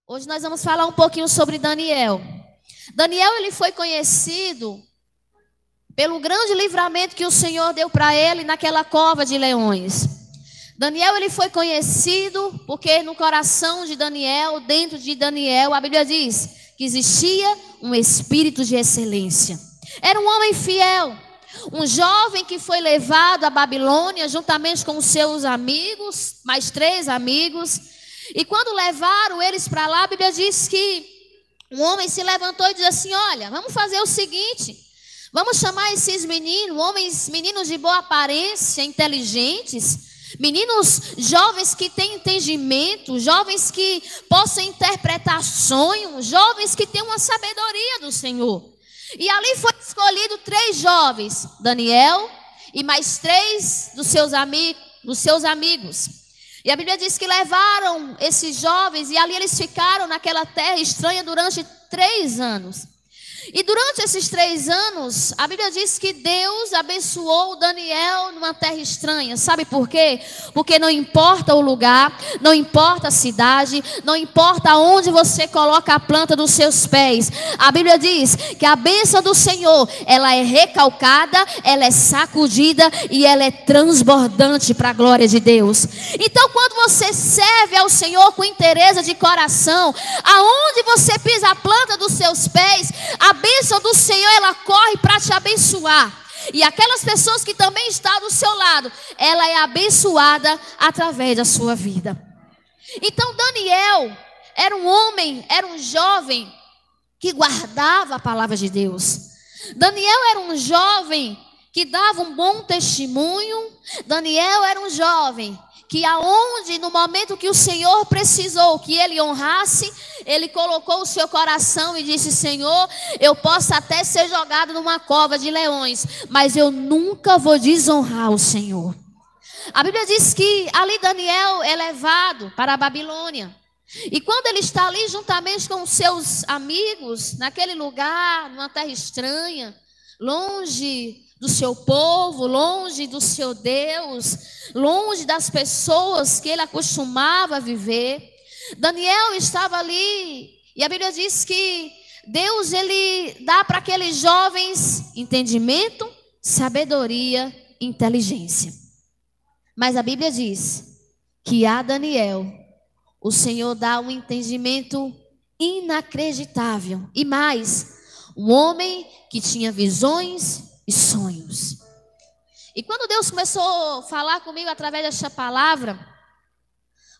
Hoje nós vamos falar um pouquinho sobre Daniel. Daniel, ele foi conhecido pelo grande livramento que o Senhor deu para ele naquela cova de leões. Daniel, ele foi conhecido porque no coração de Daniel, dentro de Daniel, a Bíblia diz que existia um espírito de excelência. Era um homem fiel, um jovem que foi levado à Babilônia juntamente com os seus amigos, mais 3 amigos. E quando levaram eles para lá, a Bíblia diz que um homem se levantou e disse assim: olha, vamos fazer o seguinte, vamos chamar esses meninos, meninos de boa aparência, inteligentes, meninos jovens que têm entendimento, jovens que possam interpretar sonhos, jovens que têm uma sabedoria do Senhor. E ali foi escolhido 3 jovens, Daniel e mais 3 dos seus amigos. E a Bíblia diz que levaram esses jovens e ali eles ficaram naquela terra estranha durante 3 anos. E durante esses 3 anos, a Bíblia diz que Deus abençoou Daniel numa terra estranha. Sabe por quê? Porque não importa o lugar, não importa a cidade, não importa onde você coloca a planta dos seus pés. A Bíblia diz que a bênção do Senhor, ela é recalcada, ela é sacudida e ela é transbordante para a glória de Deus. Então, quando você serve ao Senhor com interesse de coração, aonde você pisa a planta dos seus pés, a bênção do Senhor, ela corre para te abençoar. E aquelas pessoas que também estão do seu lado, ela é abençoada através da sua vida. Então Daniel era um homem, era um jovem que guardava a palavra de Deus. Daniel era um jovem que dava um bom testemunho. Daniel era um jovem que aonde, no momento que o Senhor precisou que ele honrasse, ele colocou o seu coração e disse: Senhor, eu posso até ser jogado numa cova de leões, mas eu nunca vou desonrar o Senhor. A Bíblia diz que ali Daniel é levado para a Babilônia. E quando ele está ali juntamente com os seus amigos, naquele lugar, numa terra estranha, longe do seu povo, longe do seu Deus, longe das pessoas que ele acostumava a viver, Daniel estava ali, e a Bíblia diz que Deus, ele dá para aqueles jovens entendimento, sabedoria, inteligência. Mas a Bíblia diz que a Daniel, o Senhor dá um entendimento inacreditável. E mais, um homem que tinha visões e sonhos. E quando Deus começou a falar comigo através dessa palavra,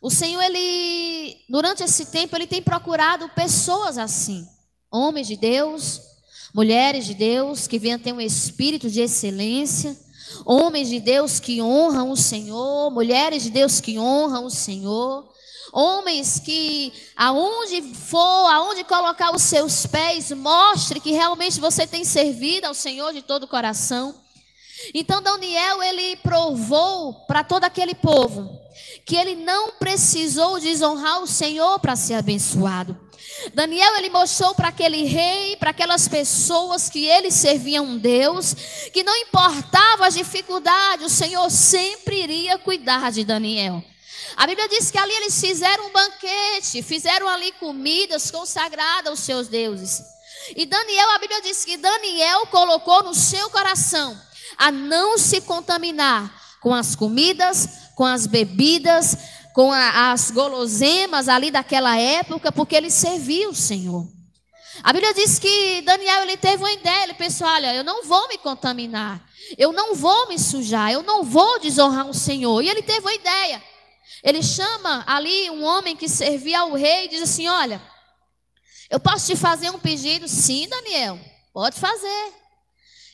o Senhor, ele, durante esse tempo, ele tem procurado pessoas assim, homens de Deus, mulheres de Deus, que venham ter um espírito de excelência, homens de Deus que honram o Senhor, mulheres de Deus que honram o Senhor, homens que aonde for, aonde colocar os seus pés, mostre que realmente você tem servido ao Senhor de todo o coração. Então Daniel, ele provou para todo aquele povo que ele não precisou desonrar o Senhor para ser abençoado. Daniel, ele mostrou para aquele rei, para aquelas pessoas que ele servia um Deus, que não importava as dificuldades, o Senhor sempre iria cuidar de Daniel. A Bíblia diz que ali eles fizeram um banquete, fizeram ali comidas consagradas aos seus deuses. E Daniel, a Bíblia diz que Daniel colocou no seu coração a não se contaminar com as comidas, com as bebidas, com as guloseimas ali daquela época, porque ele servia o Senhor. A Bíblia diz que Daniel, ele teve uma ideia, ele pensou: olha, eu não vou me contaminar, eu não vou me sujar, eu não vou desonrar o Senhor. E ele teve uma ideia. Ele chama ali um homem que servia ao rei e diz assim: olha, eu posso te fazer um pedido? Sim, Daniel, pode fazer.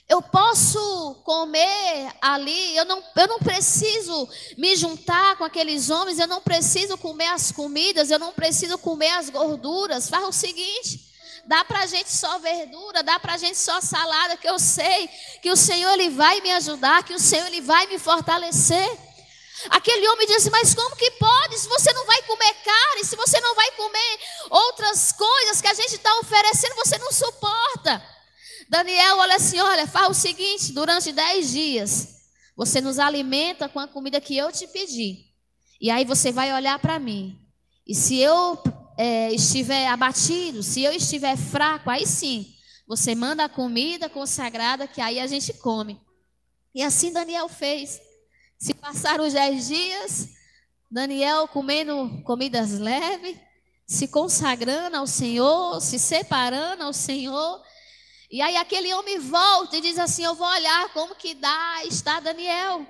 Eu posso comer ali, eu não preciso me juntar com aqueles homens, eu não preciso comer as comidas, eu não preciso comer as gorduras. Faz o seguinte, dá pra gente só verdura, dá pra gente só salada, que eu sei que o Senhor, ele vai me ajudar, que o Senhor, ele vai me fortalecer. Aquele homem disse: mas como que pode, se você não vai comer carne, se você não vai comer outras coisas que a gente está oferecendo, você não suporta. Daniel, olha assim: olha, faz o seguinte, durante 10 dias, você nos alimenta com a comida que eu te pedi. E aí você vai olhar para mim. E se eu estiver abatido, se eu estiver fraco, aí sim, você manda a comida consagrada, que aí a gente come. E assim Daniel fez. Se passaram os 10 dias, Daniel comendo comidas leves, se consagrando ao Senhor, se separando ao Senhor. E aí aquele homem volta e diz assim: eu vou olhar como que está Daniel.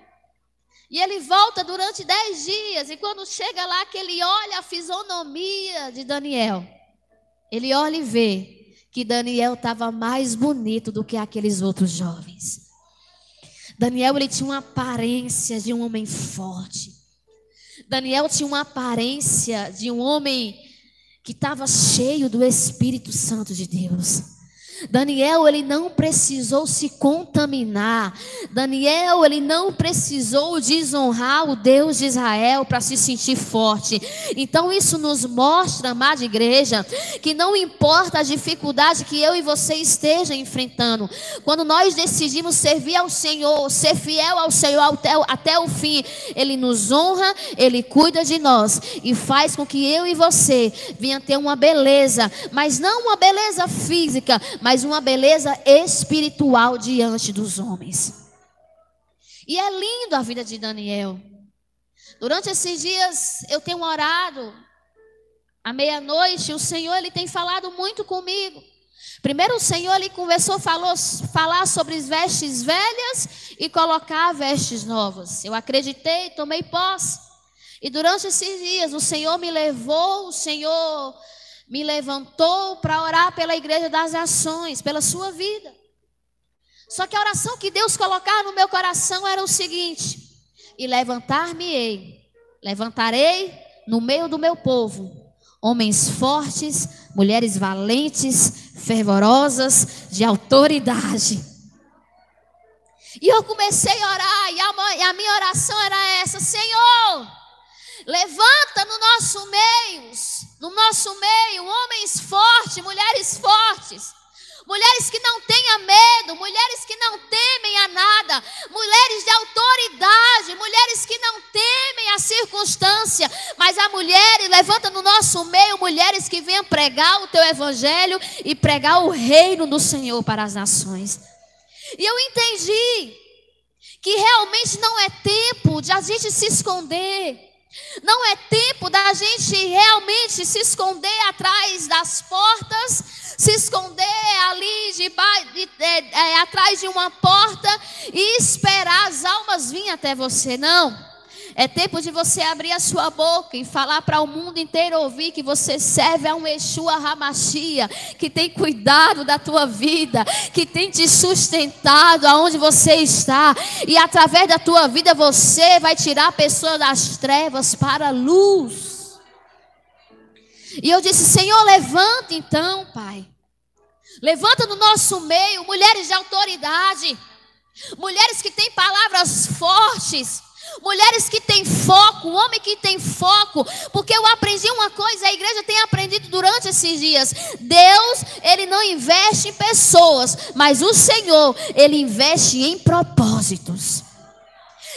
E ele volta durante 10 dias, e quando chega lá, que ele olha a fisionomia de Daniel, ele olha e vê que Daniel estava mais bonito do que aqueles outros jovens. Daniel, ele tinha uma aparência de um homem forte. Daniel tinha uma aparência de um homem que estava cheio do Espírito Santo de Deus. Daniel, ele não precisou se contaminar. Daniel, ele não precisou desonrar o Deus de Israel para se sentir forte. Então isso nos mostra, amada igreja, que não importa a dificuldade que eu e você estejam enfrentando, quando nós decidimos servir ao Senhor, ser fiel ao Senhor até o fim, Ele nos honra, Ele cuida de nós e faz com que eu e você venha ter uma beleza, mas não uma beleza física, mas uma beleza espiritual diante dos homens. E é lindo a vida de Daniel. Durante esses dias eu tenho orado à meia-noite. O Senhor, ele tem falado muito comigo. Primeiro o Senhor, ele falar sobre as vestes velhas e colocar vestes novas. Eu acreditei, tomei posse. E durante esses dias o Senhor me levou, o Senhor me levantou para orar pela Igreja das Nações, pela sua vida. Só que a oração que Deus colocava no meu coração era o seguinte: e levantarei no meio do meu povo homens fortes, mulheres valentes, fervorosas, de autoridade. E eu comecei a orar, e a minha oração era essa: Senhor, levanta no nosso meio homens fortes, mulheres fortes, mulheres que não tenham medo, mulheres que não temem a nada, mulheres de autoridade, mulheres que não temem a circunstância, mas a mulher, levanta no nosso meio mulheres que venham pregar o teu evangelho e pregar o reino do Senhor para as nações. E eu entendi que realmente não é tempo de a gente se esconder. Não é tempo da gente realmente se esconder atrás das portas, se esconder ali atrás de uma porta e esperar as almas virem até você. Não. É tempo de você abrir a sua boca e falar para o mundo inteiro ouvir que você serve a um Yeshua Hamashia, que tem cuidado da tua vida, que tem te sustentado aonde você está, e através da tua vida você vai tirar a pessoa das trevas para a luz. E eu disse: Senhor, levanta então, Pai, levanta no nosso meio mulheres de autoridade, mulheres que têm palavras fortes, mulheres que têm foco, um homem que tem foco. Porque eu aprendi uma coisa, a igreja tem aprendido durante esses dias: Deus, Ele não investe em pessoas, mas o Senhor, Ele investe em propósitos.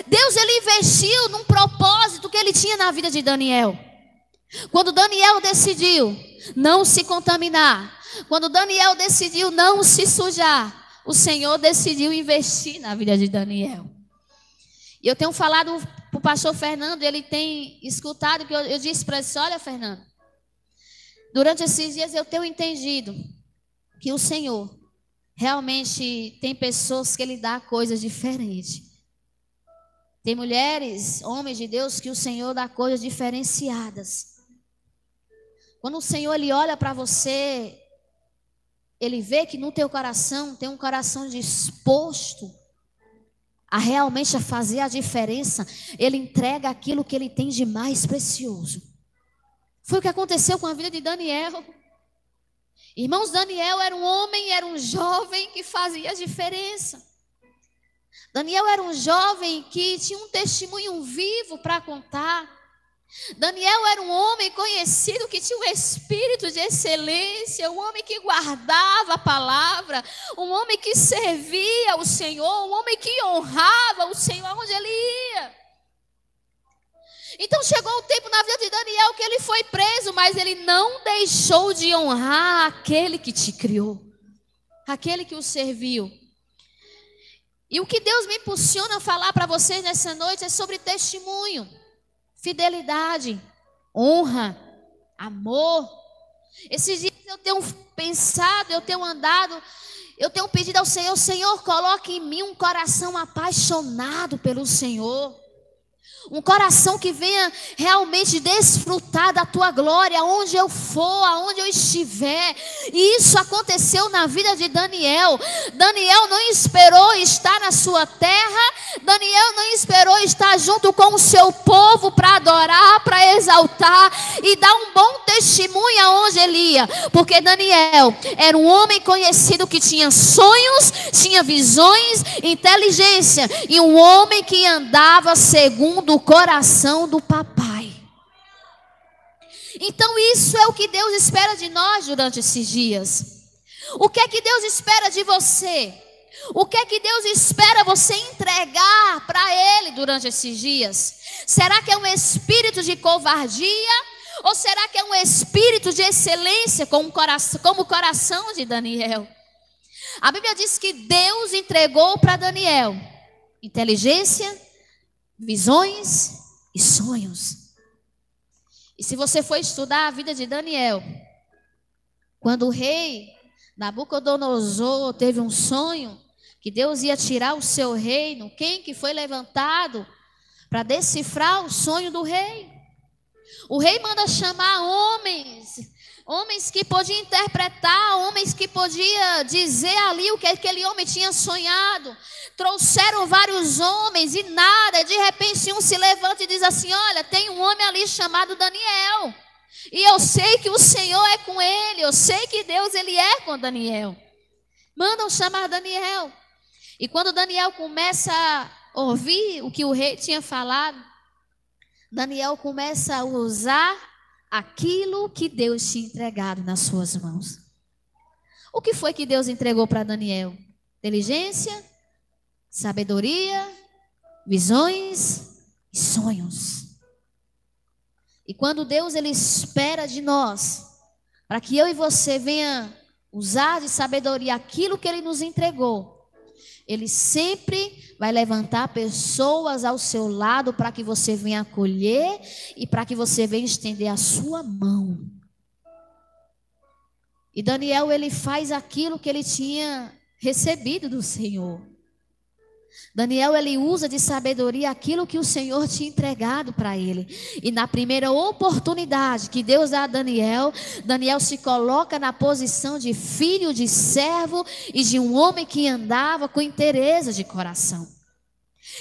Deus, Ele investiu num propósito que Ele tinha na vida de Daniel. Quando Daniel decidiu não se contaminar, quando Daniel decidiu não se sujar, o Senhor decidiu investir na vida de Daniel. E eu tenho falado para o pastor Fernando, ele tem escutado, que eu disse para ele: olha, Fernando, durante esses dias eu tenho entendido que o Senhor realmente tem pessoas que Ele dá coisas diferentes. Tem mulheres, homens de Deus, que o Senhor dá coisas diferenciadas. Quando o Senhor, Ele olha para você, Ele vê que no teu coração tem um coração disposto a realmente fazer a diferença. Ele entrega aquilo que Ele tem de mais precioso. Foi o que aconteceu com a vida de Daniel. Irmãos, Daniel era um homem, era um jovem que fazia a diferença. Daniel era um jovem que tinha um testemunho vivo para contar. Daniel era um homem conhecido que tinha um espírito de excelência, um homem que guardava a palavra, um homem que servia o Senhor, um homem que honrava o Senhor onde ele ia. Então chegou o tempo na vida de Daniel que ele foi preso, mas ele não deixou de honrar aquele que te criou, aquele que o serviu. E o que Deus me impulsiona a falar para vocês nessa noite é sobre testemunho, fidelidade, honra, amor. Esses dias eu tenho pensado, eu tenho andado, eu tenho pedido ao Senhor: Senhor, coloque em mim um coração apaixonado pelo Senhor. Um coração que venha realmente desfrutar da tua glória, aonde eu for, aonde eu estiver. E isso aconteceu na vida de Daniel. Daniel não esperou estar na sua terra, Daniel não esperou estar junto com o seu povo para adorar, para exaltar e dar um bom testemunho aonde ele ia. Porque Daniel era um homem conhecido que tinha sonhos, tinha visões, inteligência, e um homem que andava segundo o coração do papai. Então isso é o que Deus espera de nós durante esses dias. O que é que Deus espera de você? O que é que Deus espera você entregar para Ele durante esses dias? Será que é um espírito de covardia? Ou será que é um espírito de excelência como o coração de Daniel? A Bíblia diz que Deus entregou para Daniel inteligência, visões e sonhos. E se você for estudar a vida de Daniel, quando o rei Nabucodonosor teve um sonho que Deus ia tirar o seu reino, quem que foi levantado para decifrar o sonho do rei? O rei manda chamar homens que podiam interpretar, homens que podiam dizer ali o que aquele homem tinha sonhado. Trouxeram vários homens e nada, de repente um se levanta e diz assim: olha, tem um homem ali chamado Daniel, e eu sei que o Senhor é com ele, eu sei que Deus ele é com Daniel. Mandam chamar Daniel. E quando Daniel começa a ouvir o que o rei tinha falado, Daniel começa a usar aquilo que Deus tinha entregado nas suas mãos. O que foi que Deus entregou para Daniel? Inteligência, sabedoria, visões e sonhos. E quando Deus ele espera de nós, para que eu e você venha usar de sabedoria aquilo que Ele nos entregou, Ele sempre vai levantar pessoas ao seu lado para que você venha acolher e para que você venha estender a sua mão. E Daniel, ele faz aquilo que ele tinha recebido do Senhor. Daniel, ele usa de sabedoria aquilo que o Senhor tinha entregado para ele. E na primeira oportunidade que Deus dá a Daniel, Daniel se coloca na posição de filho, de servo e de um homem que andava com inteireza de coração.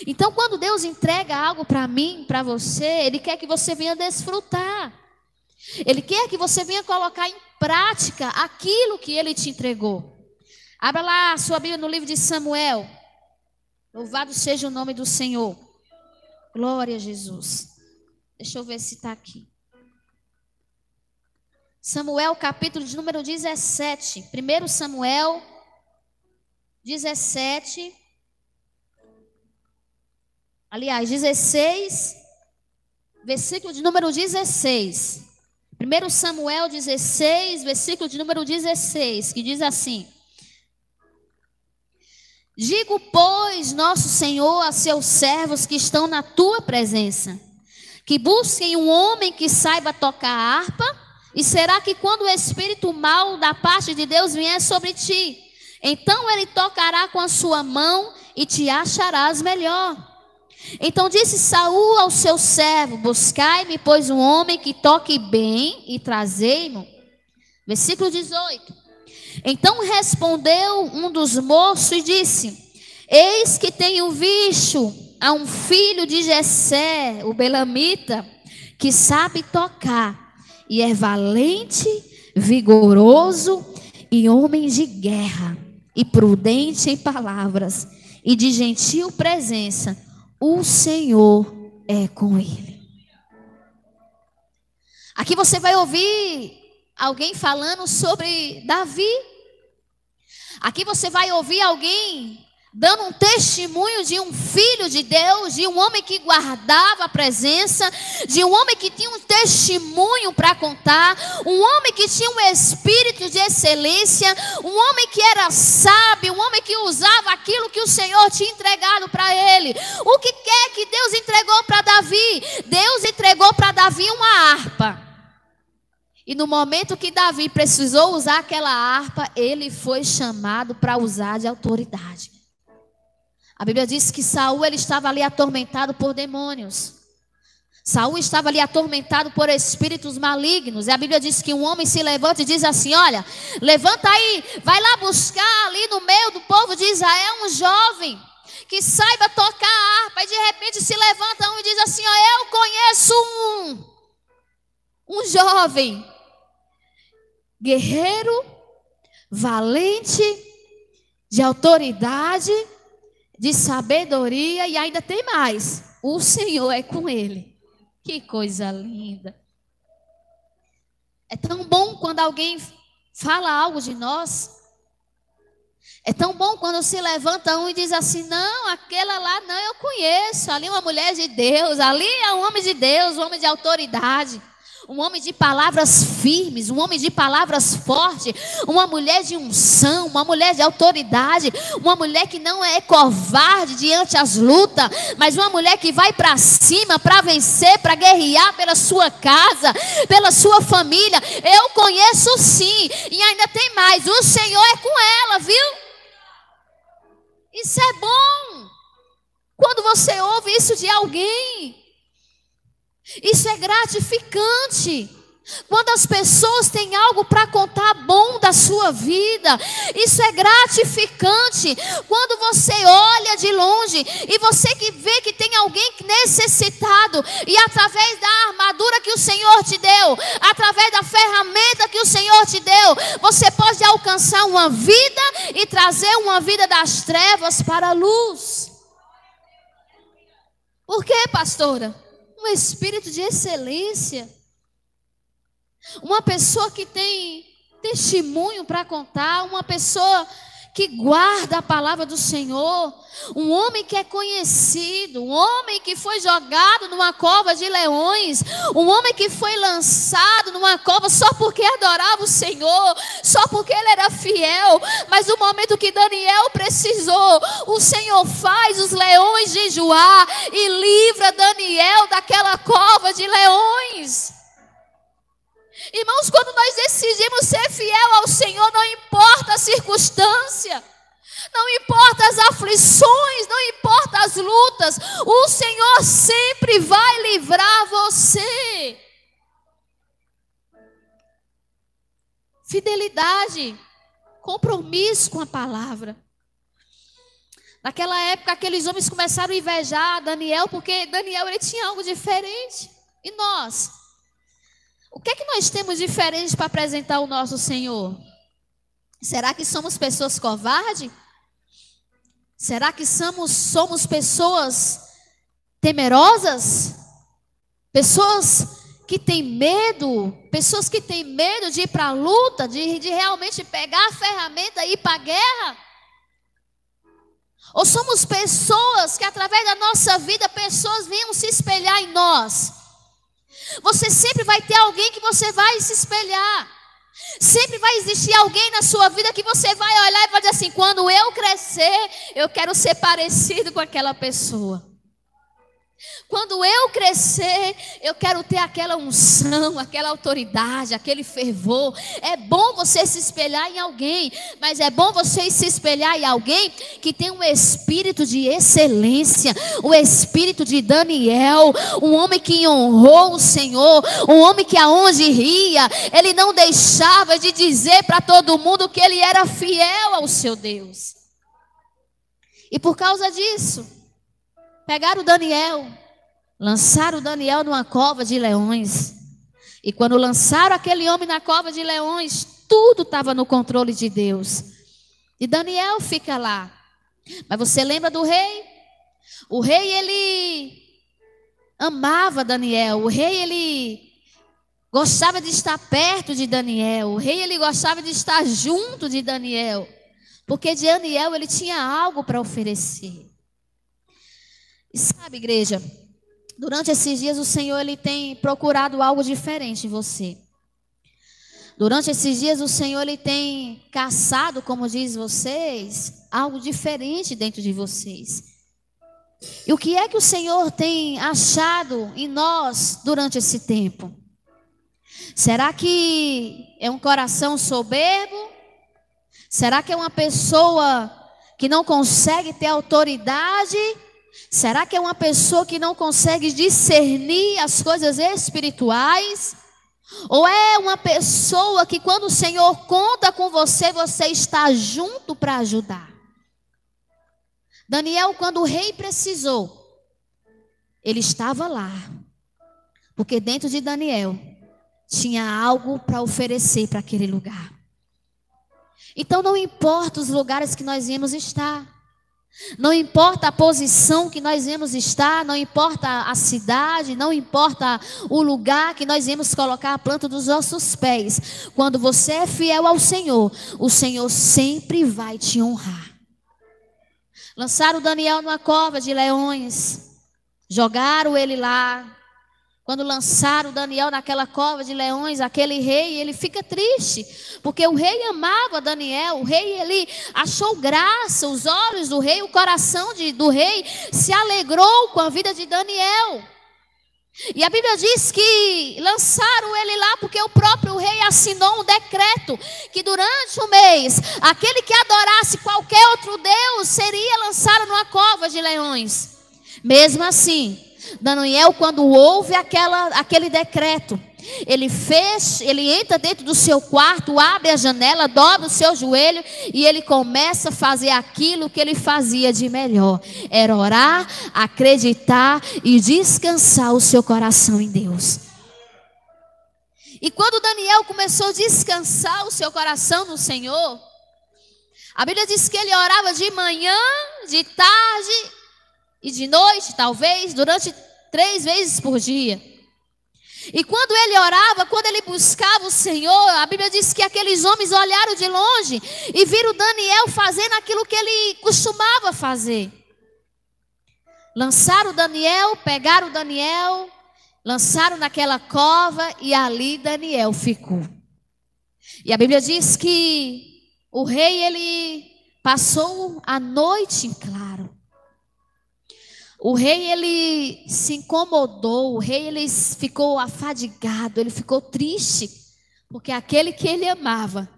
Então, quando Deus entrega algo para mim, para você, Ele quer que você venha desfrutar. Ele quer que você venha colocar em prática aquilo que Ele te entregou. Abra lá a sua Bíblia no livro de Samuel. Louvado seja o nome do Senhor. Glória a Jesus. Deixa eu ver se está aqui. Samuel, capítulo de número 17. 1 Samuel 17. Aliás, 16. Versículo de número 16. 1 Samuel 16, versículo de número 16, que diz assim: digo, pois, nosso Senhor, a seus servos que estão na tua presença, que busquem um homem que saiba tocar harpa, e será que quando o espírito mau da parte de Deus vier sobre ti, então ele tocará com a sua mão e te acharás melhor. Então disse Saul ao seu servo: buscai-me, pois, um homem que toque bem, e trazei-mo. Versículo 18. Então respondeu um dos moços e disse: eis que tenho visto a um filho de Jessé, o belamita, que sabe tocar, e é valente, vigoroso, e homem de guerra, e prudente em palavras, e de gentil presença. O Senhor é com ele. Aqui você vai ouvir alguém falando sobre Davi. Aqui você vai ouvir alguém dando um testemunho de um filho de Deus, de um homem que guardava a presença, de um homem que tinha um testemunho para contar, um homem que tinha um espírito de excelência, um homem que era sábio, um homem que usava aquilo que o Senhor tinha entregado para ele. O que é que Deus entregou para Davi? Deus entregou para Davi uma harpa. E no momento que Davi precisou usar aquela harpa, ele foi chamado para usar de autoridade. A Bíblia diz que Saul ele estava ali atormentado por demônios. Saul estava ali atormentado por espíritos malignos. E a Bíblia diz que um homem se levanta e diz assim: olha, levanta aí, vai lá buscar ali no meio do povo de Israel um jovem que saiba tocar a harpa. E de repente se levanta um e diz assim: ó, eu conheço um jovem guerreiro, valente, de autoridade, de sabedoria, e ainda tem mais: o Senhor é com ele. Que coisa linda. É tão bom quando alguém fala algo de nós. É tão bom quando se levanta um e diz assim: não, aquela lá não, eu conheço. Ali é uma mulher de Deus, ali é um homem de Deus, um homem de autoridade, um homem de palavras firmes, um homem de palavras fortes, uma mulher de unção, uma mulher de autoridade, uma mulher que não é covarde diante das lutas, mas uma mulher que vai para cima para vencer, para guerrear pela sua casa, pela sua família. Eu conheço sim, e ainda tem mais: o Senhor é com ela, viu? Isso é bom. Quando você ouve isso de alguém, isso é gratificante. Quando as pessoas têm algo para contar bom da sua vida, isso é gratificante. Quando você olha de longe e você que vê que tem alguém necessitado, e através da armadura que o Senhor te deu, através da ferramenta que o Senhor te deu, você pode alcançar uma vida e trazer uma vida das trevas para a luz. Por quê, pastora? Um espírito de excelência, uma pessoa que tem testemunho para contar, uma pessoa que guarda a palavra do Senhor, um homem que é conhecido, um homem que foi jogado numa cova de leões, um homem que foi lançado numa cova só porque adorava o Senhor, só porque ele era fiel. Mas no momento que Daniel precisou, o Senhor faz os leões jejuar e livra Daniel daquela cova de leões. Irmãos, quando nós decidimos ser fiel ao Senhor, não importa a circunstância, não importa as aflições, não importa as lutas, o Senhor sempre vai livrar você. Fidelidade, compromisso com a palavra. Naquela época, aqueles homens começaram a invejar Daniel, porque Daniel ele tinha algo diferente. E nós? O que é que nós temos diferente para apresentar ao nosso Senhor? Será que somos pessoas covardes? Será que somos pessoas temerosas? Pessoas que têm medo? Pessoas que têm medo de ir para a luta, de realmente pegar a ferramenta e ir para a guerra? Ou somos pessoas que através da nossa vida, pessoas venham se espelhar em nós? Você sempre vai ter alguém que você vai se espelhar. Sempre vai existir alguém na sua vida que você vai olhar e vai dizer assim: quando eu crescer, eu quero ser parecido com aquela pessoa. Quando eu crescer, eu quero ter aquela unção, aquela autoridade, aquele fervor. É bom você se espelhar em alguém, mas é bom você se espelhar em alguém que tem um espírito de excelência, o espírito de Daniel, um homem que honrou o Senhor, um homem que aonde ria, ele não deixava de dizer para todo mundo que ele era fiel ao seu Deus. E por causa disso, pegaram Daniel, lançaram Daniel numa cova de leões. E quando lançaram aquele homem na cova de leões, tudo estava no controle de Deus. E Daniel fica lá. Mas você lembra do rei? O rei, ele amava Daniel. O rei, ele gostava de estar perto de Daniel. O rei, ele gostava de estar junto de Daniel. Porque Daniel, ele tinha algo para oferecer. E sabe, igreja, durante esses dias o Senhor, ele tem procurado algo diferente em você. Durante esses dias o Senhor, ele tem caçado, como diz vocês, algo diferente dentro de vocês. E o que é que o Senhor tem achado em nós durante esse tempo? Será que é um coração soberbo? Será que é uma pessoa que não consegue ter autoridade? Será que é uma pessoa que não consegue discernir as coisas espirituais? Ou é uma pessoa que quando o Senhor conta com você, você está junto para ajudar? Daniel, quando o rei precisou, ele estava lá. Porque dentro de Daniel tinha algo para oferecer para aquele lugar. Então não importa os lugares que nós íamos estar. Não importa a posição que nós íamos estar, não importa a cidade, não importa o lugar que nós íamos colocar a planta dos nossos pés. Quando você é fiel ao Senhor, o Senhor sempre vai te honrar. Lançaram Daniel numa cova de leões, jogaram ele lá. Quando lançaram Daniel naquela cova de leões, aquele rei, ele fica triste, porque o rei amava Daniel, o rei, ele achou graça, os olhos do rei, o coração do rei se alegrou com a vida de Daniel. E a Bíblia diz que lançaram ele lá porque o próprio rei assinou um decreto que durante o mês, aquele que adorasse qualquer outro deus seria lançado numa cova de leões. Mesmo assim, Daniel, quando ouve aquele decreto, ele entra dentro do seu quarto, abre a janela, dobra o seu joelho e ele começa a fazer aquilo que ele fazia de melhor. Era orar, acreditar e descansar o seu coração em Deus. E quando Daniel começou a descansar o seu coração no Senhor, a Bíblia diz que ele orava de manhã, de tarde e de noite, talvez, durante 3 vezes por dia. E quando ele orava, quando ele buscava o Senhor, a Bíblia diz que aqueles homens olharam de longe e viram Daniel fazendo aquilo que ele costumava fazer. Lançaram Daniel, pegaram Daniel, lançaram naquela cova e ali Daniel ficou. E a Bíblia diz que o rei, ele passou a noite em claro. O rei, ele se incomodou, o rei, ele ficou afadigado, ele ficou triste, porque aquele que ele amava,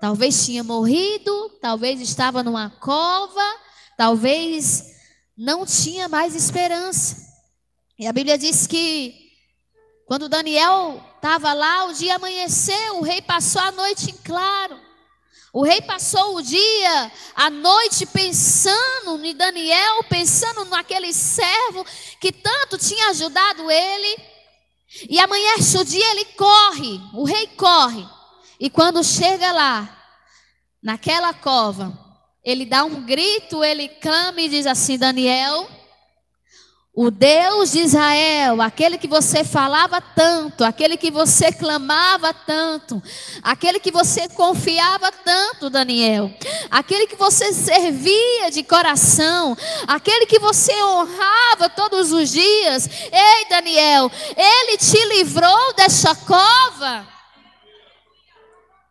talvez tinha morrido, talvez estava numa cova, talvez não tinha mais esperança. E a Bíblia diz que quando Daniel estava lá, o dia amanheceu, o rei passou a noite em claro. O rei passou o dia, a noite, pensando em Daniel, pensando naquele servo que tanto tinha ajudado ele. E amanhece o dia, ele corre, o rei corre. E quando chega lá, naquela cova, ele dá um grito, ele clama e diz assim: Daniel, o Deus de Israel, aquele que você falava tanto, aquele que você clamava tanto, aquele que você confiava tanto, Daniel, aquele que você servia de coração, aquele que você honrava todos os dias, ei Daniel, ele te livrou dessa cova.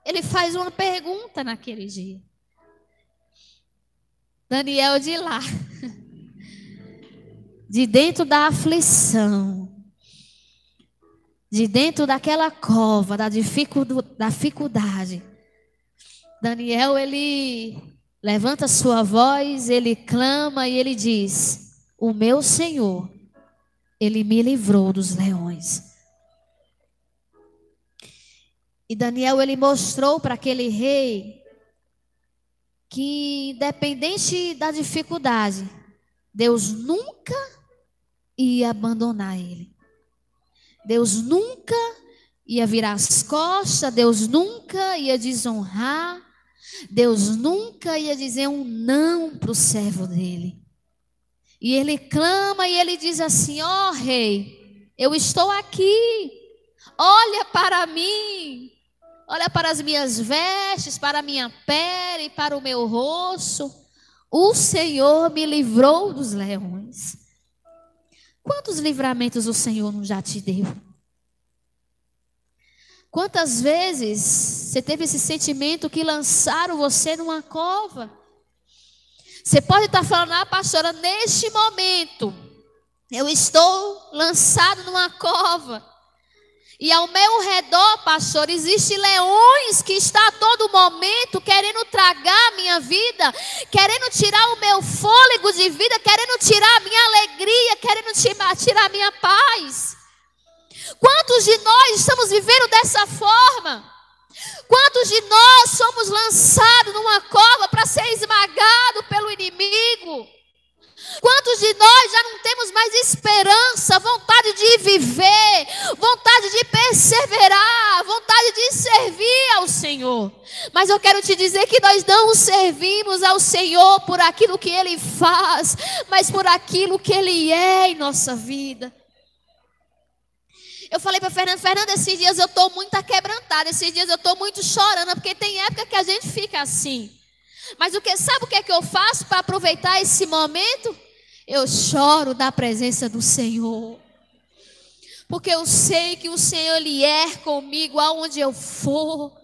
Ele faz uma pergunta naquele dia. Daniel de lá, de dentro da aflição, de dentro daquela cova, da dificuldade, Daniel, ele levanta sua voz, ele clama e ele diz: o meu Senhor, ele me livrou dos leões. E Daniel, ele mostrou para aquele rei que, independente da dificuldade, Deus nunca ia abandonar ele. Deus nunca ia virar as costas, Deus nunca ia desonrar, Deus nunca ia dizer um não para o servo dele. E ele clama e ele diz assim: ó rei, eu estou aqui, olha para mim, olha para as minhas vestes, para a minha pele, para o meu rosto. O Senhor me livrou dos leões. Quantos livramentos o Senhor não já te deu? Quantas vezes você teve esse sentimento que lançaram você numa cova? Você pode estar falando, pastora, neste momento, eu estou lançado numa cova. E ao meu redor, pastor, existem leões que estão a todo momento querendo tragar a minha vida, querendo tirar o meu fôlego de vida, querendo tirar a minha alegria, querendo tirar a minha paz. Quantos de nós estamos vivendo dessa forma? Quantos de nós somos lançados numa cova para ser esmagado pelo inimigo? Quantos de nós já não temos mais esperança, vontade de viver, vontade de perseverar, vontade de servir ao Senhor? Mas eu quero te dizer que nós não servimos ao Senhor por aquilo que Ele faz, mas por aquilo que Ele é em nossa vida. Eu falei para Fernanda, esses dias eu estou muito aquebrantada, esses dias eu estou muito chorando, porque tem época que a gente fica assim. Mas sabe o que é que eu faço para aproveitar esse momento? Eu choro da presença do Senhor. Porque eu sei que o Senhor, Ele é comigo aonde eu for.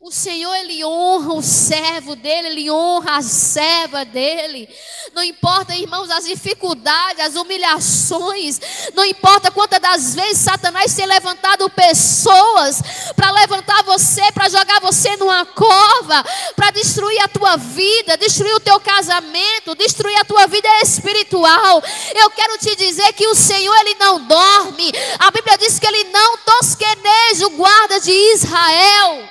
O Senhor, Ele honra o servo dEle, Ele honra a serva dEle. Não importa, irmãos, as dificuldades, as humilhações. Não importa quantas das vezes Satanás tem levantado pessoas para levantar você, para jogar você numa cova, para destruir a tua vida, destruir o teu casamento, destruir a tua vida espiritual. Eu quero te dizer que o Senhor, Ele não dorme. A Bíblia diz que Ele não tosqueneja o guarda de Israel.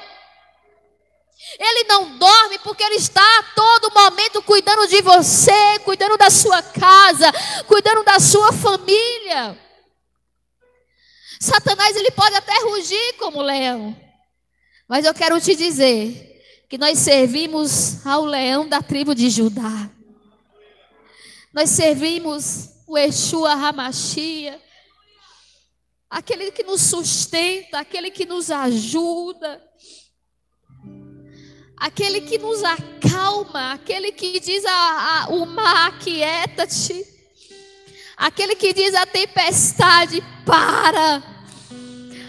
Ele não dorme porque Ele está a todo momento cuidando de você, cuidando da sua casa, cuidando da sua família. Satanás, ele pode até rugir como leão, mas eu quero te dizer que nós servimos ao leão da tribo de Judá. Nós servimos o Yeshua HaMashiach, aquele que nos sustenta, aquele que nos ajuda, aquele que nos acalma, aquele que diz o mar, aquieta-te, aquele que diz a tempestade, para,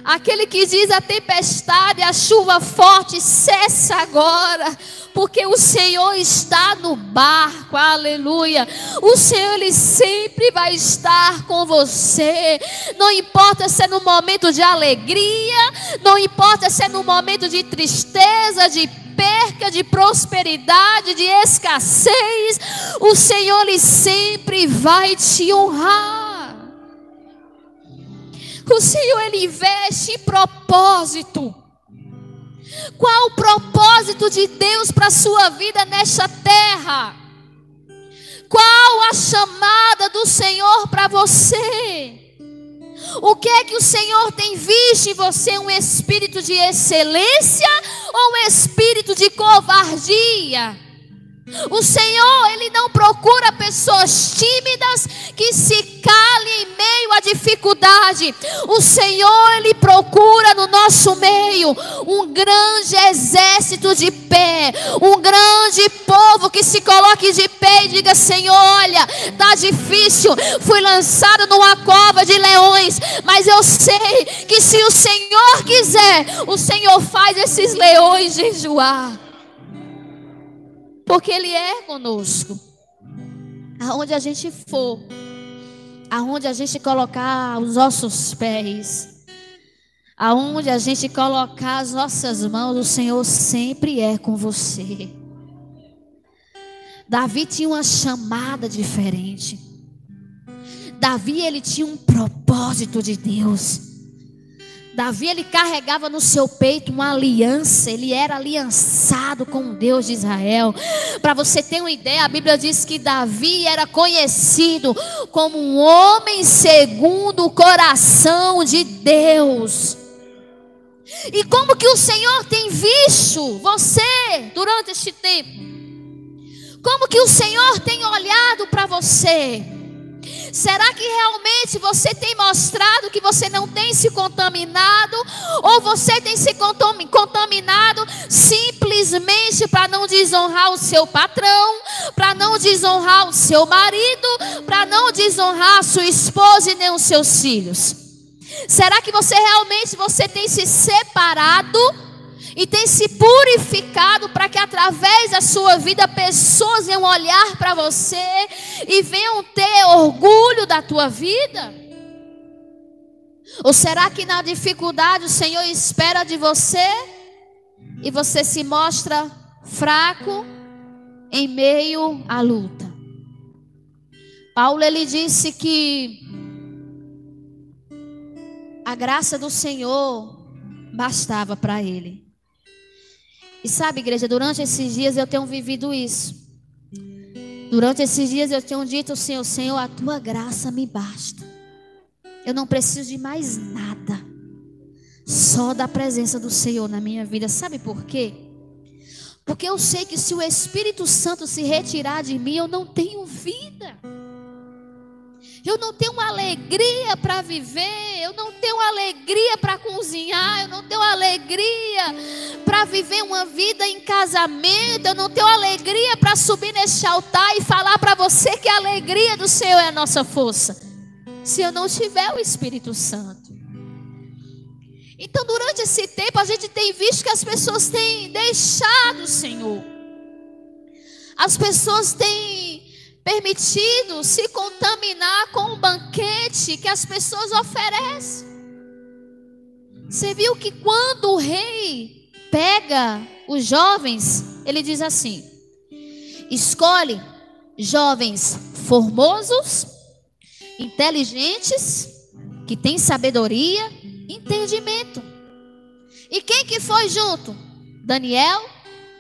aquele que diz a tempestade, a chuva forte, cessa agora, porque o Senhor está no barco, aleluia. O Senhor, Ele sempre vai estar com você, não importa se é no momento de alegria, não importa se é no momento de tristeza, de perca, de prosperidade, de escassez, o Senhor, Ele sempre vai te honrar. O Senhor, Ele investe em propósito. Qual o propósito de Deus para a sua vida nesta terra? Qual a chamada do Senhor para você? O que é que o Senhor tem visto em você? Um espírito de excelência ou um espírito de covardia? O Senhor, Ele não procura pessoas tímidas que se calem em meio à dificuldade. O Senhor, Ele procura no nosso meio um grande exército de pé, um grande povo que se coloque de pé e diga: Senhor, olha, está difícil, fui lançado numa cova de leões, mas eu sei que se o Senhor quiser, o Senhor faz esses leões jejuar. Porque Ele é conosco. Aonde a gente for, aonde a gente colocar os nossos pés, aonde a gente colocar as nossas mãos, o Senhor sempre é com você. Davi tinha uma chamada diferente. Davi, ele tinha um propósito de Deus. Davi, ele carregava no seu peito uma aliança, ele era aliançado com o Deus de Israel. Para você ter uma ideia, a Bíblia diz que Davi era conhecido como um homem segundo o coração de Deus. E como que o Senhor tem visto você durante este tempo? Como que o Senhor tem olhado para você? Será que realmente você tem mostrado que você não tem se contaminado? Ou você tem se contaminado simplesmente para não desonrar o seu patrão, para não desonrar o seu marido, para não desonrar a sua esposa e nem os seus filhos? Será que você realmente tem se separado e tem se purificado para que através da sua vida pessoas venham olhar para você e venham ter orgulho da tua vida? Ou será que na dificuldade o Senhor espera de você e você se mostra fraco em meio à luta? Paulo, ele disse que a graça do Senhor bastava para ele. E sabe, igreja, durante esses dias eu tenho vivido isso. Durante esses dias eu tenho dito ao Senhor: Senhor, a tua graça me basta. Eu não preciso de mais nada, só da presença do Senhor na minha vida. Sabe por quê? Porque eu sei que se o Espírito Santo se retirar de mim, eu não tenho vida. Eu não tenho alegria para viver, eu não tenho alegria para cozinhar, eu não tenho alegria para viver uma vida em casamento, eu não tenho alegria para subir neste altar e falar para você que a alegria do Senhor é a nossa força, se eu não tiver o Espírito Santo. Então, durante esse tempo, a gente tem visto que as pessoas têm deixado o Senhor. As pessoas têm permitido se contaminar com o banquete que as pessoas oferecem. Você viu que quando o rei pega os jovens, ele diz assim: escolhe jovens formosos, inteligentes, que têm sabedoria, entendimento. E quem que foi junto? Daniel,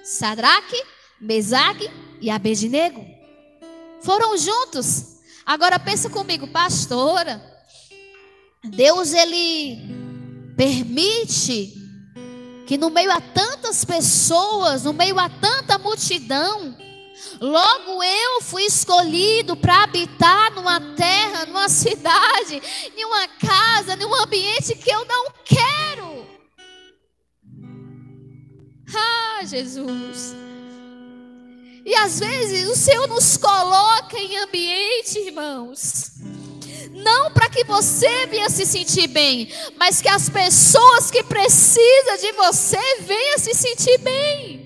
Sadraque, Mesaque e Abednego. Foram juntos. Agora pensa comigo, pastora, Deus, ele permite que no meio a tantas pessoas, no meio a tanta multidão, logo eu fui escolhido para habitar numa terra, numa cidade, em uma casa, num ambiente que eu não quero. Ah, Jesus. E às vezes o Senhor nos coloca em ambiente, irmãos, não para que você venha se sentir bem, mas que as pessoas que precisam de você venham se sentir bem.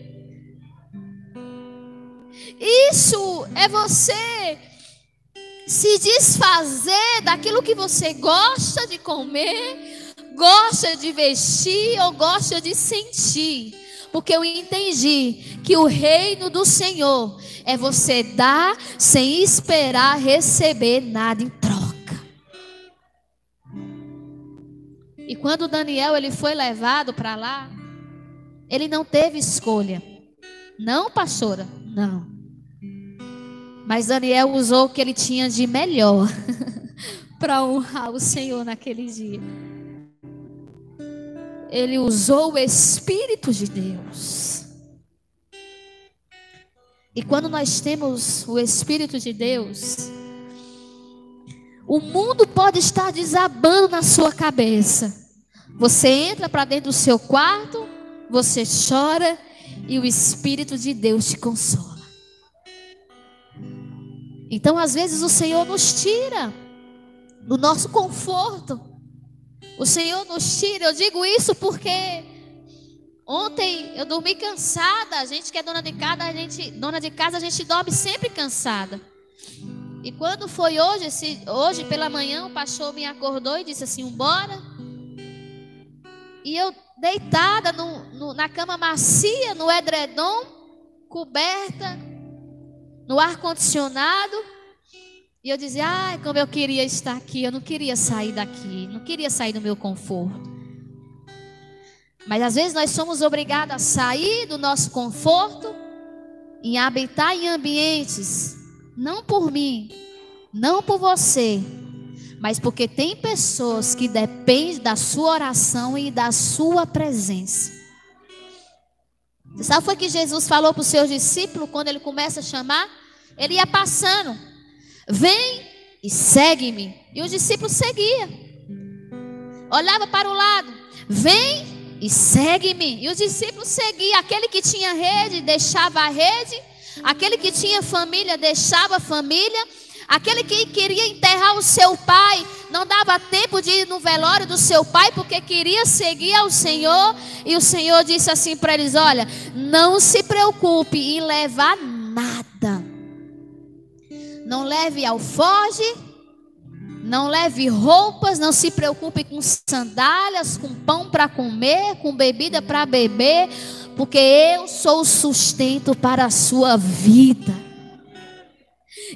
Isso é você se desfazer daquilo que você gosta de comer, gosta de vestir ou gosta de sentir. Porque eu entendi que o reino do Senhor é você dar sem esperar receber nada em troca. E quando Daniel ele foi levado para lá, ele não teve escolha. Não, pastora, não. Mas Daniel usou o que ele tinha de melhor para honrar o Senhor naquele dia. Ele usou o Espírito de Deus. E quando nós temos o Espírito de Deus, o mundo pode estar desabando na sua cabeça. Você entra para dentro do seu quarto, você chora e o Espírito de Deus te consola. Então, às vezes, o Senhor nos tira do nosso conforto. O Senhor nos tira. Eu digo isso porque ontem eu dormi cansada. A gente que é dona de casa, a gente dorme sempre cansada. E quando foi hoje pela manhã, o pastor me acordou e disse assim: bora. E eu deitada na cama macia, no edredom, coberta, no ar-condicionado. E eu dizia: ai, como eu queria estar aqui. Eu não queria sair daqui, não queria sair do meu conforto. Mas às vezes nós somos obrigados a sair do nosso conforto e habitar em ambientes, não por mim, não por você, mas porque tem pessoas que dependem da sua oração e da sua presença. Você sabe foi que Jesus falou para os seus discípulos quando ele começa a chamar? Ele ia passando: vem e segue-me. E os discípulos seguiam. Olhava para o lado. Vem e segue-me. E os discípulos seguiam. Aquele que tinha rede, deixava a rede. Aquele que tinha família, deixava a família. Aquele que queria enterrar o seu pai, não dava tempo de ir no velório do seu pai, porque queria seguir ao Senhor. E o Senhor disse assim para eles: olha, não se preocupe em levar nada. Não leve alforje, não leve roupas, não se preocupe com sandálias, com pão para comer, com bebida para beber, porque eu sou o sustento para a sua vida.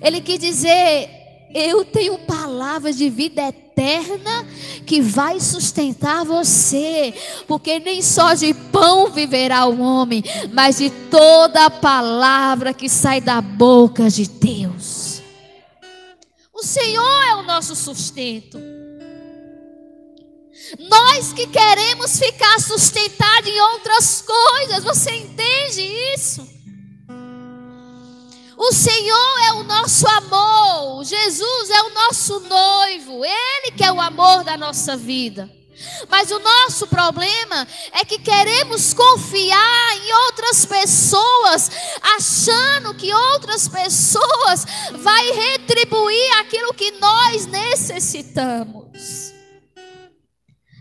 Ele quis dizer: eu tenho palavras de vida eterna que vai sustentar você, porque nem só de pão viverá o homem, mas de toda a palavra que sai da boca de Deus. O Senhor é o nosso sustento. Nós que queremos ficar sustentados em outras coisas, você entende isso? O Senhor é o nosso amor, Jesus é o nosso noivo, Ele que é o amor da nossa vida. Mas o nosso problema é que queremos confiar em outras pessoas, achando que outras pessoas vai retribuir aquilo que nós necessitamos.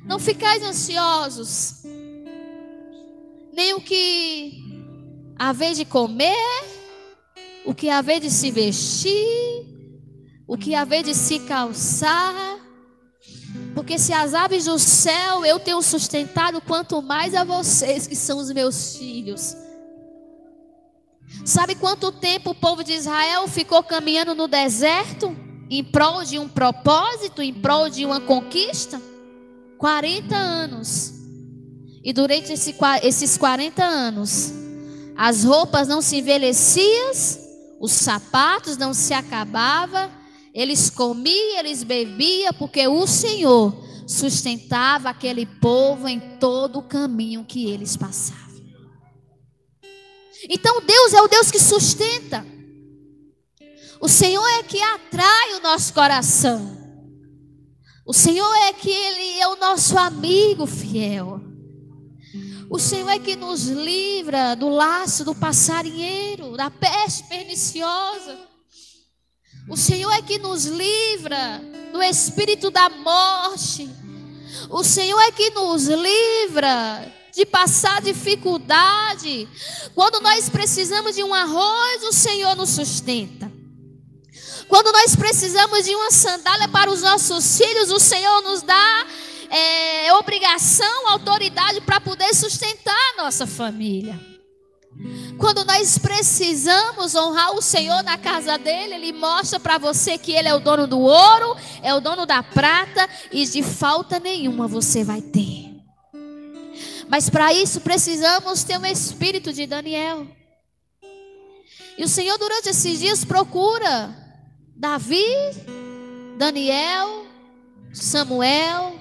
Não ficais ansiosos, nem o que haver de comer, o que haver de se vestir, o que haver de se calçar, porque se as aves do céu eu tenho sustentado, quanto mais a vocês que são os meus filhos. Sabe quanto tempo o povo de Israel ficou caminhando no deserto, em prol de um propósito, em prol de uma conquista? 40 anos. E durante esses 40 anos, as roupas não se envelheciam, os sapatos não se acabavam, eles comiam, eles bebiam, porque o Senhor sustentava aquele povo em todo o caminho que eles passavam. Então Deus é o Deus que sustenta. O Senhor é que atrai o nosso coração. O Senhor é que Ele é o nosso amigo fiel. O Senhor é que nos livra do laço do passarinheiro, da peste perniciosa. O Senhor é que nos livra do espírito da morte. O Senhor é que nos livra de passar dificuldade. Quando nós precisamos de um arroz, o Senhor nos sustenta. Quando nós precisamos de uma sandália para os nossos filhos, o Senhor nos dá obrigação, autoridade para poder sustentar a nossa família. Quando nós precisamos honrar o Senhor na casa dele, Ele mostra para você que Ele é o dono do ouro, é o dono da prata, e de falta nenhuma você vai ter. Mas para isso precisamos ter um espírito de Daniel. E o Senhor durante esses dias procura Davi, Daniel, Samuel,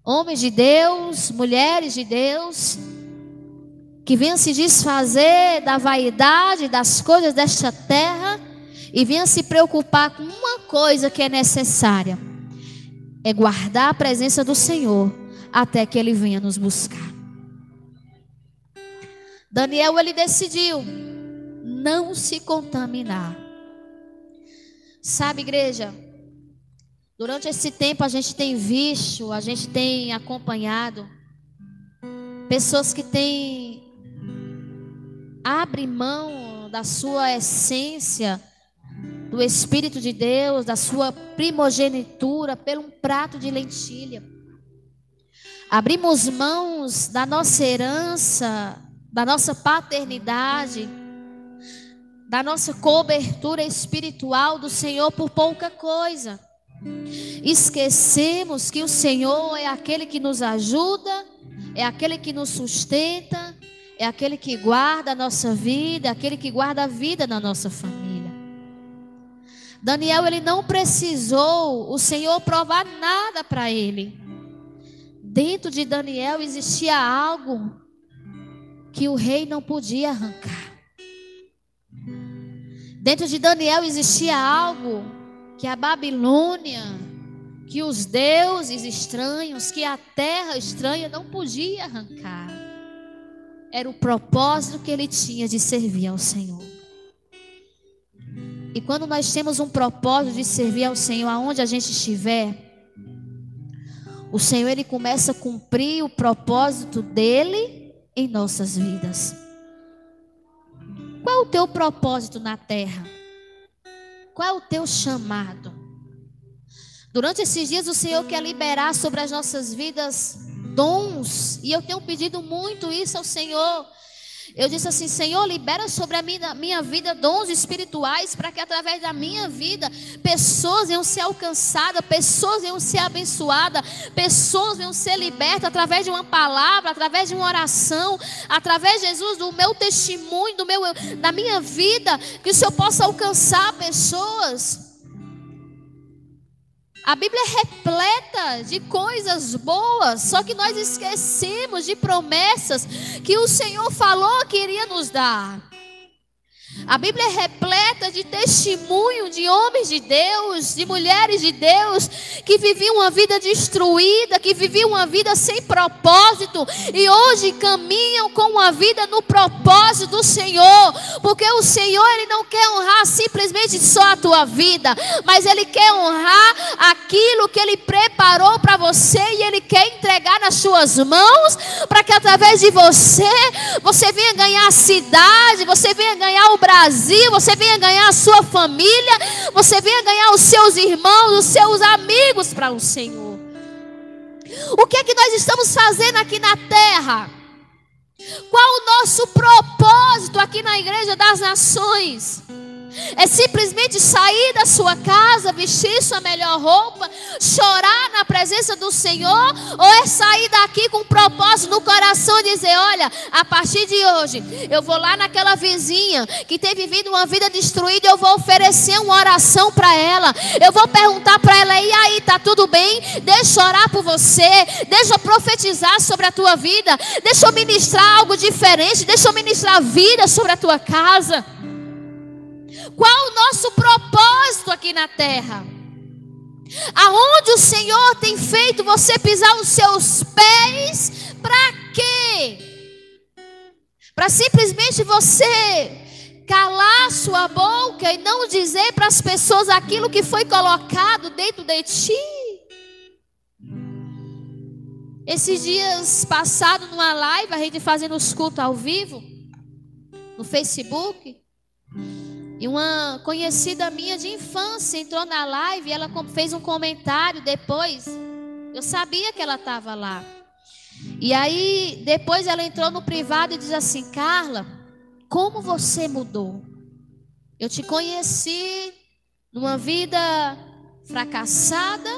homens de Deus, mulheres de Deus, que venham se desfazer da vaidade, das coisas desta terra, e venham se preocupar com uma coisa que é necessária: é guardar a presença do Senhor até que Ele venha nos buscar. Daniel, ele decidiu não se contaminar. Sabe, igreja, durante esse tempo a gente tem visto, a gente tem acompanhado pessoas que abrem mão da sua essência, do Espírito de Deus, da sua primogenitura, por um prato de lentilha. Abrimos mãos da nossa herança, da nossa paternidade, da nossa cobertura espiritual do Senhor por pouca coisa. Esquecemos que o Senhor é aquele que nos ajuda, é aquele que nos sustenta, é aquele que guarda a nossa vida, é aquele que guarda a vida da nossa família. Daniel, ele não precisou o Senhor provar nada para ele. Dentro de Daniel existia algo que o rei não podia arrancar. Dentro de Daniel existia algo que a Babilônia, que os deuses estranhos, que a terra estranha não podia arrancar. Era o propósito que ele tinha de servir ao Senhor. E quando nós temos um propósito de servir ao Senhor, aonde a gente estiver, o Senhor, ele começa a cumprir o propósito dele em nossas vidas. Qual é o teu propósito na terra? Qual é o teu chamado? Durante esses dias o Senhor quer liberar sobre as nossas vidas dons. E eu tenho pedido muito isso ao Senhor. Eu disse assim: Senhor, libera sobre a minha vida dons espirituais, para que através da minha vida pessoas venham ser alcançadas, pessoas venham ser abençoadas, pessoas venham ser libertas através de uma palavra, através de uma oração, através, Jesus, do meu testemunho, da minha vida, que o Senhor possa alcançar pessoas. A Bíblia é repleta de coisas boas, só que nós esquecemos de promessas que o Senhor falou que iria nos dar. A Bíblia é repleta de testemunho de homens de Deus, de mulheres de Deus, que viviam uma vida destruída, que viviam uma vida sem propósito, e hoje caminham com uma vida no propósito do Senhor, porque o Senhor, ele não quer honrar simplesmente só a tua vida, mas ele quer honrar aquilo que ele preparou para você, e ele quer entregar nas suas mãos, para que através de você venha ganhar a cidade, você venha ganhar o Brasil, você venha ganhar a sua família, você venha ganhar os seus irmãos, os seus amigos para o Senhor. O que é que nós estamos fazendo aqui na terra? Qual o nosso propósito aqui na Igreja das Nações? É simplesmente sair da sua casa, vestir sua melhor roupa, chorar na presença do Senhor? Ou é sair daqui com um propósito no coração e dizer: olha, a partir de hoje eu vou lá naquela vizinha que tem vivido uma vida destruída, eu vou oferecer uma oração para ela, eu vou perguntar para ela: e aí, tá tudo bem? Deixa eu orar por você, deixa eu profetizar sobre a tua vida, deixa eu ministrar algo diferente, deixa eu ministrar vida sobre a tua casa. Qual o nosso propósito aqui na terra? Aonde o Senhor tem feito você pisar os seus pés? Para quê? Para simplesmente você calar sua boca e não dizer para as pessoas aquilo que foi colocado dentro de ti? Esses dias passados, numa live, a gente fazendo os cultos ao vivo no Facebook, e uma conhecida minha de infância entrou na live e ela fez um comentário depois. Eu sabia que ela estava lá. E aí, depois ela entrou no privado e diz assim: Carla, como você mudou? Eu te conheci numa vida fracassada,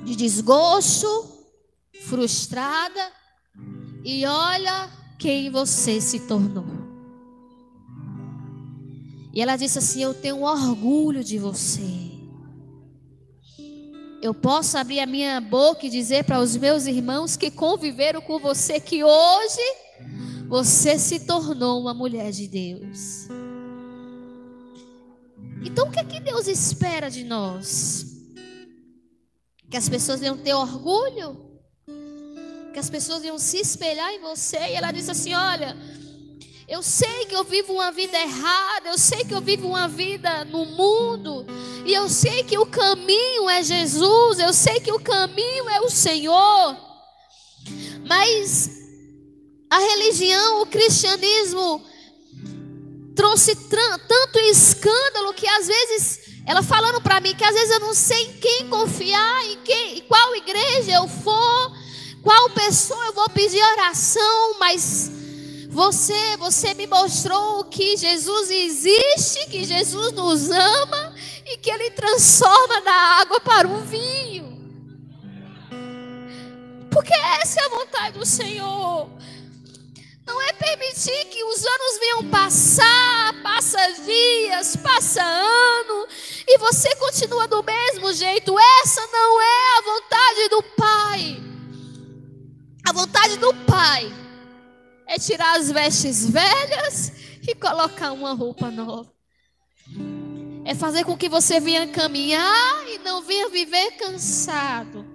de desgosto, frustrada, e olha quem você se tornou. E ela disse assim: eu tenho orgulho de você. Eu posso abrir a minha boca e dizer para os meus irmãos que conviveram com você, que hoje você se tornou uma mulher de Deus. Então o que é que Deus espera de nós? Que as pessoas venham ter orgulho? Que as pessoas venham se espelhar em você? E ela disse assim: olha, eu sei que eu vivo uma vida errada, eu sei que eu vivo uma vida no mundo, e eu sei que o caminho é Jesus, eu sei que o caminho é o Senhor, mas a religião, o cristianismo trouxe tanto escândalo que às vezes, ela falando para mim que às vezes eu não sei em quem confiar, em qual igreja eu for, qual pessoa eu vou pedir oração, mas você me mostrou que Jesus existe, que Jesus nos ama e que Ele transforma da água para o vinho. Porque essa é a vontade do Senhor. Não é permitir que os anos venham passar, passa dias, passa ano, e você continua do mesmo jeito. Essa não é a vontade do Pai. A vontade do Pai é tirar as vestes velhas e colocar uma roupa nova. É fazer com que você venha caminhar e não venha viver cansado.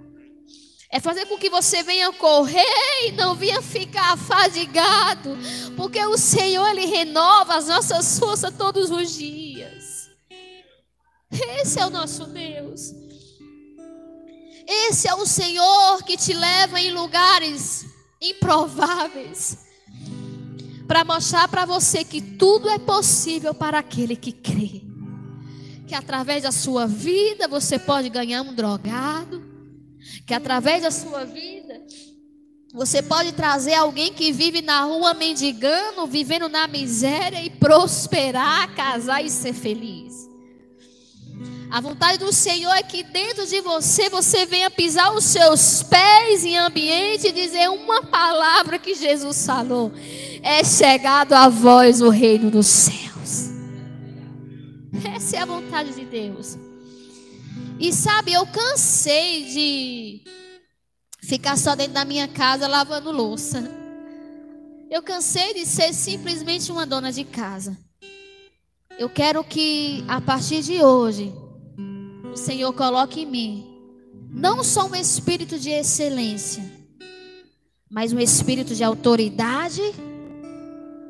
É fazer com que você venha correr e não venha ficar afadigado. Porque o Senhor, Ele renova as nossas forças todos os dias. Esse é o nosso Deus. Esse é o Senhor que te leva em lugares improváveis, para mostrar para você que tudo é possível para aquele que crê. Que através da sua vida você pode ganhar um drogado. Que através da sua vida você pode trazer alguém que vive na rua mendigando, vivendo na miséria, e prosperar, casar e ser feliz. A vontade do Senhor é que dentro de você, você venha pisar os seus pés em ambiente e dizer uma palavra que Jesus falou: é chegado a vós o reino dos céus. Essa é a vontade de Deus. E sabe, eu cansei de ficar só dentro da minha casa lavando louça. Eu cansei de ser simplesmente uma dona de casa. Eu quero que a partir de hoje o Senhor coloque em mim não só um espírito de excelência, mas um espírito de autoridade,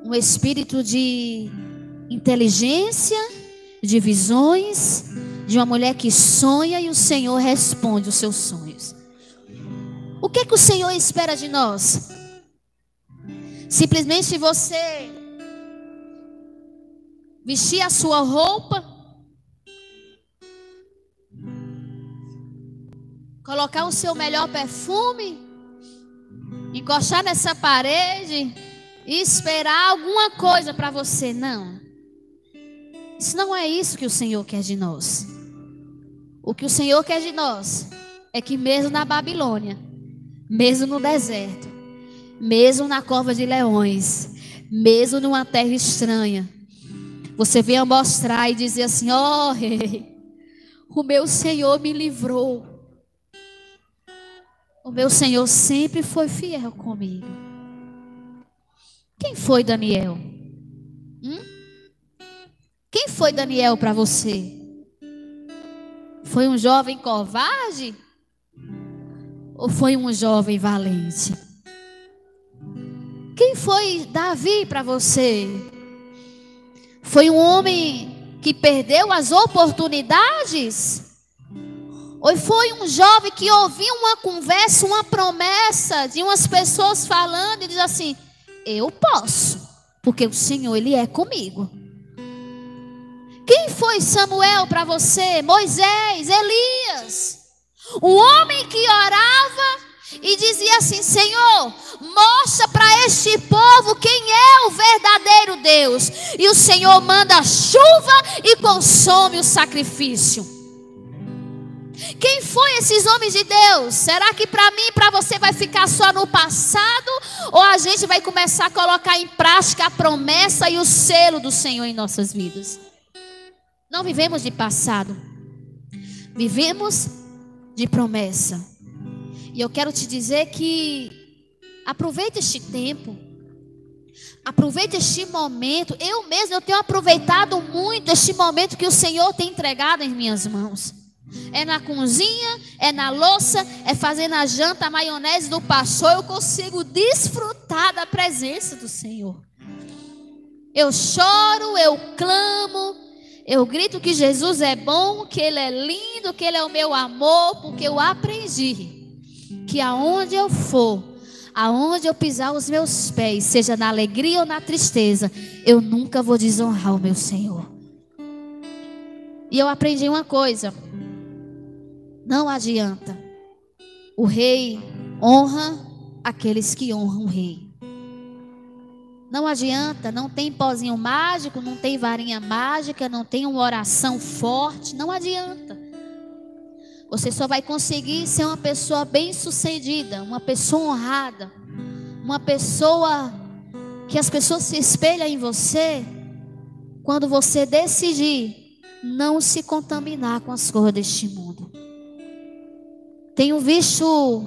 um espírito de inteligência, de visões, de uma mulher que sonha e o Senhor responde os seus sonhos. O que que o Senhor espera de nós? Simplesmente você vestir a sua roupa, colocar o seu melhor perfume, encostar nessa parede e esperar alguma coisa para você? Não. Isso não é isso que o Senhor quer de nós. O que o Senhor quer de nós é que mesmo na Babilônia, mesmo no deserto, mesmo na cova de leões, mesmo numa terra estranha, você venha mostrar e dizer assim: ó rei, o meu Senhor me livrou. O meu Senhor sempre foi fiel comigo. Quem foi Daniel? Quem foi Daniel para você? Foi um jovem covarde? Ou foi um jovem valente? Quem foi Davi para você? Foi um homem que perdeu as oportunidades? Ou foi um jovem que ouviu uma conversa, uma promessa de umas pessoas falando e diz assim: eu posso, porque o Senhor, Ele é comigo. Quem foi Samuel para você? Moisés, Elias. Um homem que orava e dizia assim: Senhor, mostra para este povo quem é o verdadeiro Deus. E o Senhor manda chuva e consome o sacrifício. Quem foi esses homens de Deus? Será que para mim e para você vai ficar só no passado? Ou a gente vai começar a colocar em prática a promessa e o selo do Senhor em nossas vidas? Não vivemos de passado, vivemos de promessa. E eu quero te dizer que aproveite este tempo, aproveite este momento. Eu tenho aproveitado muito este momento que o Senhor tem entregado em minhas mãos. É na cozinha, é na louça, é fazendo a janta, a maionese do pastor. Eu consigo desfrutar da presença do Senhor. Eu choro, eu clamo, eu grito que Jesus é bom, que Ele é lindo, que Ele é o meu amor, porque eu aprendi que aonde eu for, aonde eu pisar os meus pés, seja na alegria ou na tristeza, eu nunca vou desonrar o meu Senhor. E eu aprendi uma coisa: não adianta. O rei honra aqueles que honram o rei. Não adianta, não tem pozinho mágico, não tem varinha mágica, não tem uma oração forte, não adianta. Você só vai conseguir ser uma pessoa bem-sucedida, uma pessoa honrada, uma pessoa que as pessoas se espelham em você, quando você decidir não se contaminar com as coisas deste mundo. Tenho visto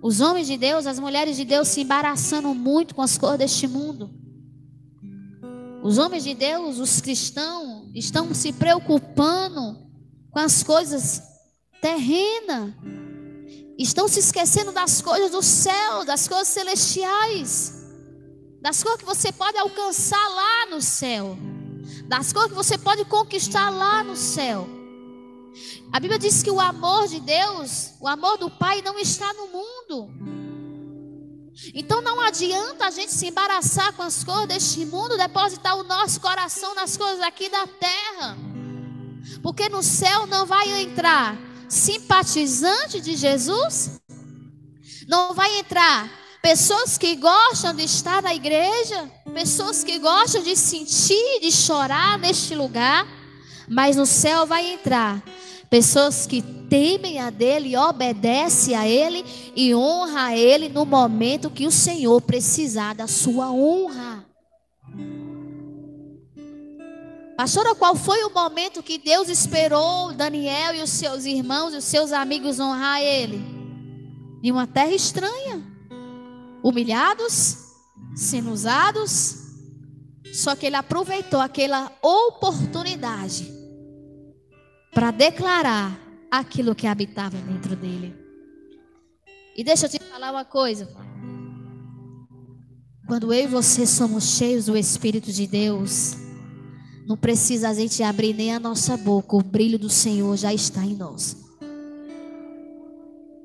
os homens de Deus, as mulheres de Deus se embaraçando muito com as coisas deste mundo. Os homens de Deus, os cristãos, estão se preocupando com as coisas terrenas, estão se esquecendo das coisas do céu, das coisas celestiais, das coisas que você pode alcançar lá no céu, das coisas que você pode conquistar lá no céu. A Bíblia diz que o amor de Deus, o amor do Pai não está no mundo. Então não adianta a gente se embaraçar com as coisas deste mundo, depositar o nosso coração nas coisas aqui da terra. Porque no céu não vai entrar simpatizante de Jesus, não vai entrar pessoas que gostam de estar na igreja, pessoas que gostam de sentir, de chorar neste lugar, mas no céu vai entrar pessoas que temem a Dele, obedecem a Ele e honram a Ele no momento que o Senhor precisar da sua honra. Pastora, qual foi o momento que Deus esperou Daniel e os seus irmãos e os seus amigos honrar Ele? Em uma terra estranha, humilhados, sendo usados. Só que ele aproveitou aquela oportunidade para declarar aquilo que habitava dentro dele. E deixa eu te falar uma coisa. Quando eu e você somos cheios do Espírito de Deus, não precisa a gente abrir nem a nossa boca, o brilho do Senhor já está em nós.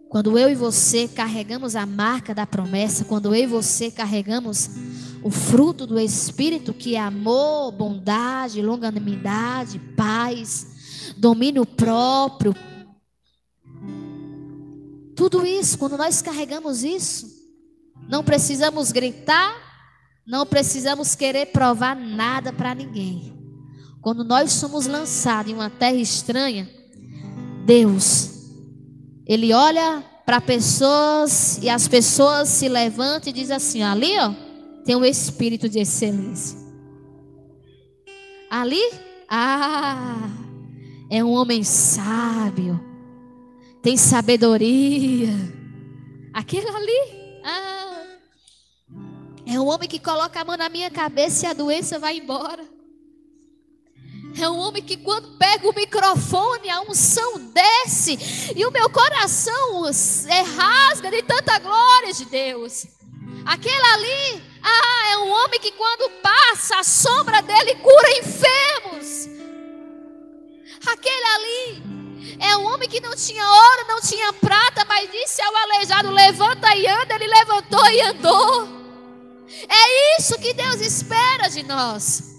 Quando eu e você carregamos a marca da promessa, quando eu e você carregamos o fruto do Espírito, que é amor, bondade, longanimidade, paz, domínio próprio, tudo isso, quando nós carregamos isso, não precisamos gritar, não precisamos querer provar nada para ninguém. Quando nós somos lançados em uma terra estranha, Deus, Ele olha para pessoas e as pessoas se levantam e dizem assim: ali ó, tem um espírito de excelência. Ali, é um homem sábio, tem sabedoria. Aquele ali, é um homem que coloca a mão na minha cabeça e a doença vai embora. É um homem que quando pega o microfone, a unção desce e o meu coração rasga de tanta glória de Deus. Aquele ali, é um homem que quando passa, a sombra dele cura enfermos. Aquele ali é um homem que não tinha ouro, não tinha prata, mas disse ao aleijado: levanta e anda. Ele levantou e andou. É isso que Deus espera de nós.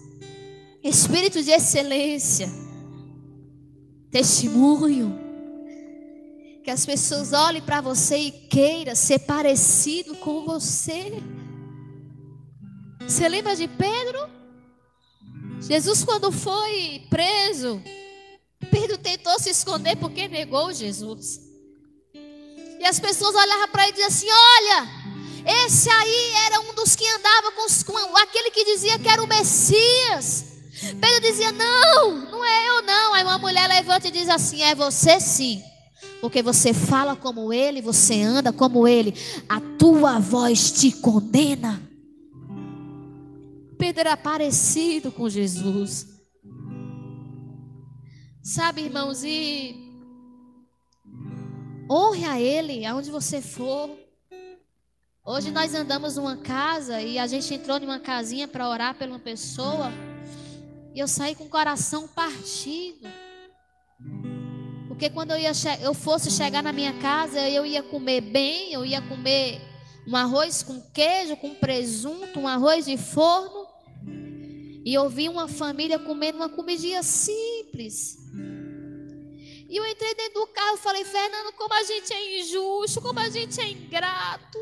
Espírito de excelência, testemunho, que as pessoas olhem para você e queiram ser parecido com você. Você lembra de Pedro? Jesus, quando foi preso, Pedro tentou se esconder porque negou Jesus. E as pessoas olhavam para ele e diziam assim: olha, esse aí era um dos que andava com aquele que dizia que era o Messias. Pedro dizia: não é eu não. Aí uma mulher levanta e diz assim: é você sim, porque você fala como ele, você anda como ele, a tua voz te condena. Pedro era parecido com Jesus. Sabe, irmãos, e honre a Ele aonde você for. Hoje nós andamos numa casa e a gente entrou numa casinha para orar por uma pessoa. E eu saí com o coração partido. Porque quando eu fosse chegar na minha casa, eu ia comer bem, eu ia comer um arroz com queijo, com presunto, um arroz de forno. E eu vi uma família comendo uma comidinha simples. E eu entrei dentro do carro e falei: Fernando, como a gente é injusto, como a gente é ingrato.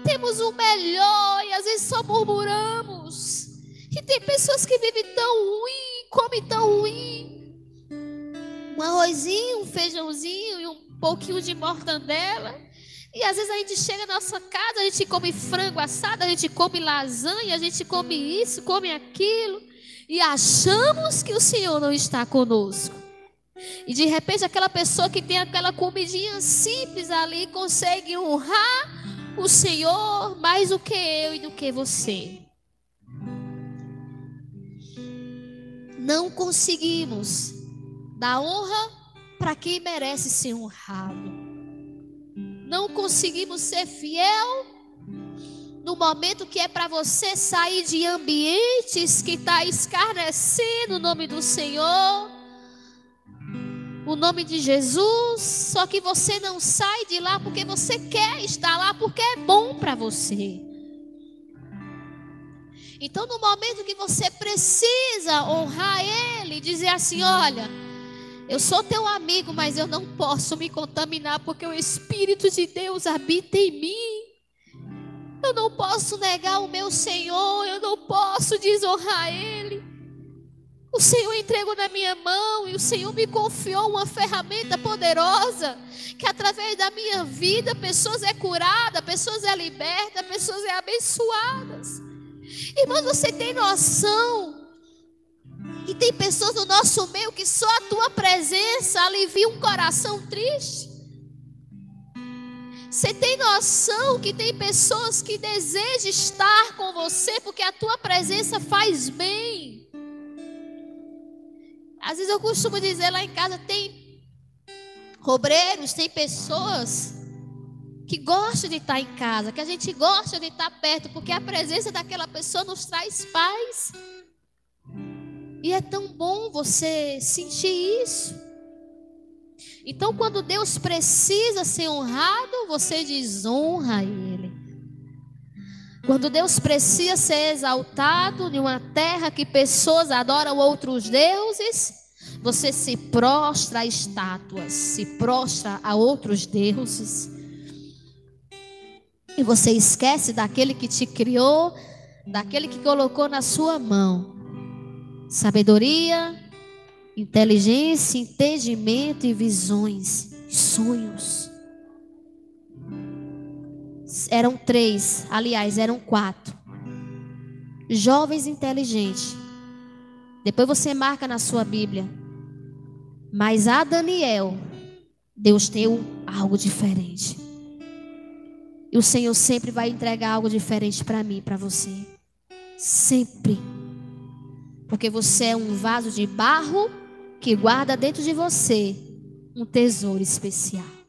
Temos o melhor e às vezes só murmuramos. E tem pessoas que vivem tão ruim, comem tão ruim. Um arrozinho, um feijãozinho e um pouquinho de mortandela. E às vezes a gente chega na nossa casa, a gente come frango assado, a gente come lasanha, a gente come isso, come aquilo. E achamos que o Senhor não está conosco. E de repente aquela pessoa que tem aquela comidinha simples ali consegue honrar o Senhor mais do que eu e do que você. não conseguimos dar honra para quem merece ser honrado. Não conseguimos ser fiel no momento que é para você sair de ambientes que está escarnecendo o nome do Senhor, o nome de Jesus, só que você não sai de lá porque você quer estar lá, porque é bom para você. Então, no momento que você precisa honrar Ele, dizer assim: olha, eu sou teu amigo, mas eu não posso me contaminar, porque o Espírito de Deus habita em mim. Eu não posso negar o meu Senhor, eu não posso desonrar Ele. O Senhor entregou na minha mão e o Senhor me confiou uma ferramenta poderosa, que através da minha vida, pessoas é curada, pessoas é liberta, pessoas é abençoadas. Irmãos, você tem noção que tem pessoas no nosso meio que só a tua presença alivia um coração triste? Você tem noção que tem pessoas que desejam estar com você porque a tua presença faz bem? Às vezes eu costumo dizer lá em casa, tem obreiros, tem pessoas que gostam de estar em casa, que a gente gosta de estar perto, porque a presença daquela pessoa nos traz paz. E é tão bom você sentir isso. Então, quando Deus precisa ser honrado, você desonra Ele. Quando Deus precisa ser exaltado em uma terra que pessoas adoram outros deuses, você se prostra a estátuas, se prostra a outros deuses. E você esquece daquele que te criou, daquele que colocou na sua mão sabedoria, inteligência, entendimento e visões, sonhos. Eram 3, aliás, eram 4. Jovens inteligentes. Depois você marca na sua Bíblia. Mas a Daniel, Deus deu algo diferente. E o Senhor sempre vai entregar algo diferente para mim, para você. Sempre. Porque você é um vaso de barro que guarda dentro de você um tesouro especial.